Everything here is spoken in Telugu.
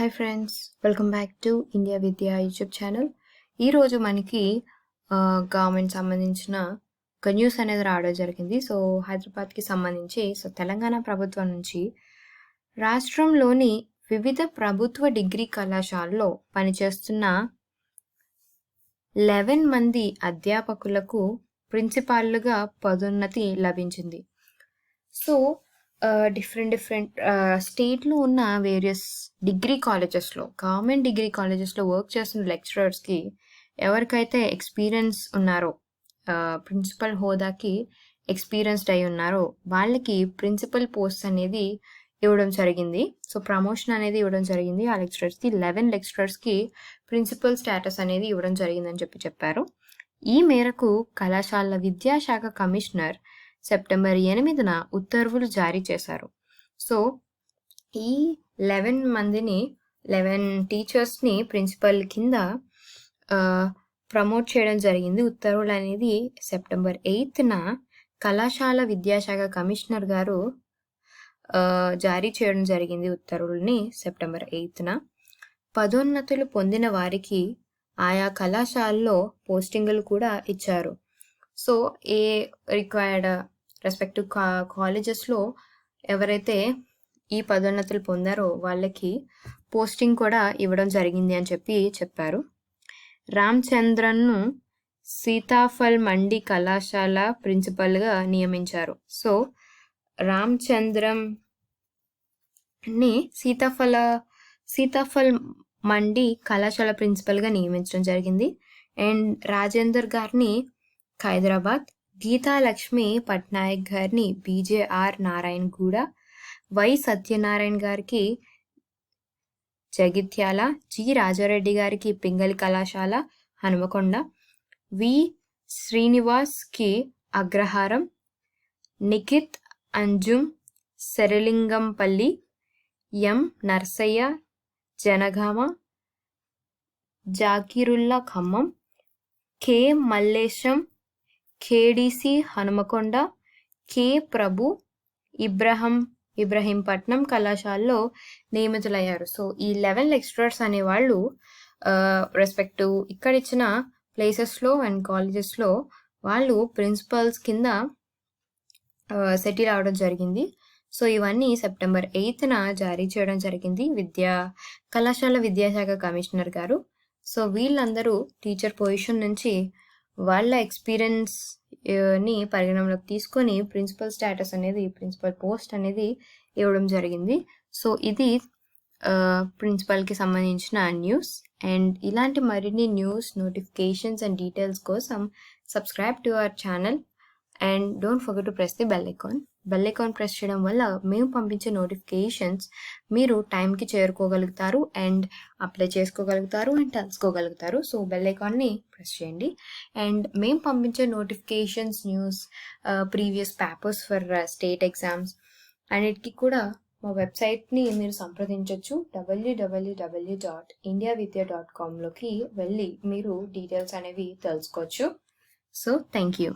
Hi friends, welcome back to India విద్యా యూట్యూబ్ ఛానల్. ఈరోజు మనకి గవర్నమెంట్ సంబంధించిన ఒక న్యూస్ అనేది రావడం జరిగింది. సో హైదరాబాద్కి సంబంధించి తెలంగాణ ప్రభుత్వం నుంచి రాష్ట్రంలోని వివిధ ప్రభుత్వ డిగ్రీ కళాశాలలో పనిచేస్తున్న 11 మంది అధ్యాపకులకు ప్రిన్సిపాల్లుగా పదోన్నతి లభించింది. సో డిఫరెంట్ స్టేట్లో ఉన్న వేరియస్ డిగ్రీ కాలేజెస్లో, గవర్నమెంట్ డిగ్రీ కాలేజెస్లో వర్క్ చేస్తున్న లెక్చరర్స్కి ఎవరికైతే ఎక్స్పీరియన్స్ ఉన్నారో, ప్రిన్సిపల్ హోదాకి ఎక్స్పీరియన్స్డ్ అయి ఉన్నారో వాళ్ళకి ప్రిన్సిపల్ పోస్ట్ అనేది ఇవ్వడం జరిగింది. సో ప్రమోషన్ అనేది ఇవ్వడం జరిగింది. ఆ లెక్చరర్స్కి 11 లెక్చరర్స్కి ప్రిన్సిపల్ స్టేటస్ అనేది ఇవ్వడం జరిగిందని చెప్పారు. ఈ మేరకు కళాశాల విద్యాశాఖ కమిషనర్ సెప్టెంబర్ 8న ఉత్తర్వులు జారీ చేశారు. సో ఈ 11 టీచర్స్ని ప్రిన్సిపల్ కింద ప్రమోట్ చేయడం జరిగింది. ఉత్తర్వులు అనేది సెప్టెంబర్ 8న కళాశాల విద్యాశాఖ కమిషనర్ గారు జారీ చేయడం జరిగింది. ఉత్తర్వుల్ని సెప్టెంబర్ 8న పదోన్నతులు పొందిన వారికి ఆయా కళాశాలలో పోస్టింగులు కూడా ఇచ్చారు. సో ఏ రిక్వైర్డ్ రెస్పెక్టివ్ కాలేజెస్లో ఎవరైతే ఈ పదోన్నతులు పొందారో వాళ్ళకి పోస్టింగ్ కూడా ఇవ్వడం జరిగింది అని చెప్పారు. రామచంద్రన్ను సీతాఫల్ మండి కళాశాల ప్రిన్సిపల్గా నియమించారు. సో రామచంద్రంని సీతాఫల్ మండి కళాశాల ప్రిన్సిపల్గా నియమించడం జరిగింది. అండ్ రాజేందర్ గారిని హైదరాబాద్, గీతాలక్ష్మి పట్నాయక్ గారిని బీజేఆర్ నారాయణగూడ, వై సత్యనారాయణ గారికి జగిత్యాల, జి రాజారెడ్డి గారికి పింగళి కళాశాల హనుమకొండ, వి శ్రీనివాస్కి అగ్రహారం, నిఖిత్ అంజుమ్ శరలింగంపల్లి, ఎం నర్సయ్య జనగామ, జాకీరుల్లా ఖమ్మం, కె మల్లేశం కేడిసి హనుమకొండ, కె ప్రభు ఇబ్రహీంపట్నం కళాశాలలో నియమితులయ్యారు. సో ఈ 11 లెక్చరర్స్ అనేవాళ్ళు రెస్పెక్టివ్ ఇక్కడ ఇచ్చిన ప్లేసెస్లో అండ్ కాలేజెస్లో వాళ్ళు ప్రిన్సిపల్స్ కింద సెటిల్ అవడం జరిగింది. సో ఇవన్నీ సెప్టెంబర్ 8న జారీ చేయడం జరిగింది కళాశాల విద్యాశాఖ కమిషనర్ గారు. సో వీళ్ళందరూ టీచర్ పొజిషన్ నుంచి వాళ్ళ ఎక్స్పీరియన్స్ని పరిగణనలోకి తీసుకొని ప్రిన్సిపల్ స్టేటస్ అనేది, ప్రిన్సిపల్ పోస్ట్ అనేది ఇవ్వడం జరిగింది. సో ఇది ప్రిన్సిపల్కి సంబంధించిన న్యూస్. అండ్ ఇలాంటి మరిన్ని న్యూస్, నోటిఫికేషన్స్ అండ్ డీటెయిల్స్ కోసం subscribe to our channel and don't forget to press the bell icon press చేయడం వల్ల మేము పంపించే నోటిఫికేషన్స్ మీరు టైంకి చేరుకోగలుగుతారు అండ్ అప్లై చేసుకోగలుగుతారు అండ్ తెలుసుకోగలుగుతారు. సో బెల్ ఐకాన్ని ప్రెస్ చేయండి. అండ్ మేము పంపించే notifications, news, previous papers for state exams అన్నిటికీ కూడా మా వెబ్సైట్ని మీరు సంప్రదించవచ్చు. www.indiavidya.com లోకి వెళ్ళి మీరు డీటెయిల్స్ అనేవి తెలుసుకోవచ్చు. So thank you.